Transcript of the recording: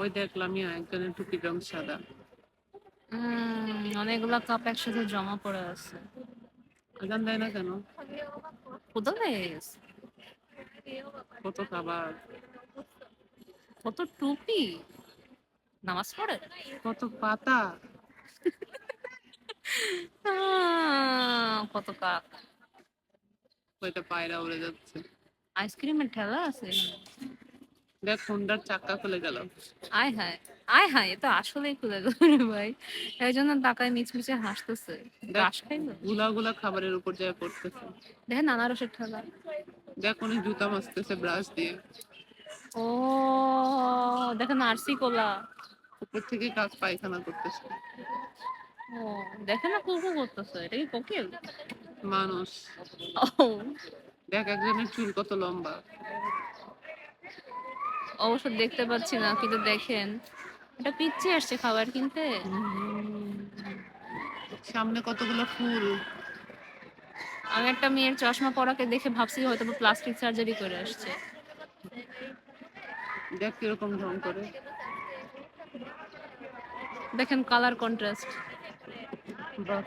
ওই দেখলাম একজনের টুপির রং সাদা। অনেকগুলা কাপ একসাথে জমা পড়ে আছে। আজান দেয় না কেন? ক্ষুধা লেগে গেছে। কত খাবার, কত টুপি, নামাজ পড়ে, কত পাতা, কত কাপ। ওইটা পায়রা উড়ে যাচ্ছে। আইসক্রিমের ঠেলা আছে এখানে। দেখ হোন্ডার চাক্কা খুলে গেল। আয় হায়, আয় হায়, এ তো আসলেই খুলে গেল রে ভাই। এই জন্য তাকায় মিচমিচে হাসতেছে। দেখ ঘাস খাইলো। গুলা গুলা খাবারের উপর যায় পড়তেছে। দেখেন আনারসের ঠেলা। দেখ উনি জুতা মাজতেছে ব্রাশ দিয়ে। ও দেখেন আরসি কোলা। উপর থেকে কাক পায়খানা করতেছে। ও দেখেন না কুকু করতেছে, এটা কি কোকিল? মানুষ। ও দেখ একজনের চুল কত লম্বা। অবশ্য দেখতে পাচ্ছি না, কিন্তু দেখেন এটা পিচ্ছি আসছে খাবার কিনতে। সামনে কতগুলো ফুল। আমি একটা মেয়ের চশমা পরাকে দেখে ভাবছি হয়তো প্লাস্টিক সার্জারি করে আসছে। দেখ কিরকম ঢং করে। দেখেন কালার কন্ট্রাস্ট। বাহ।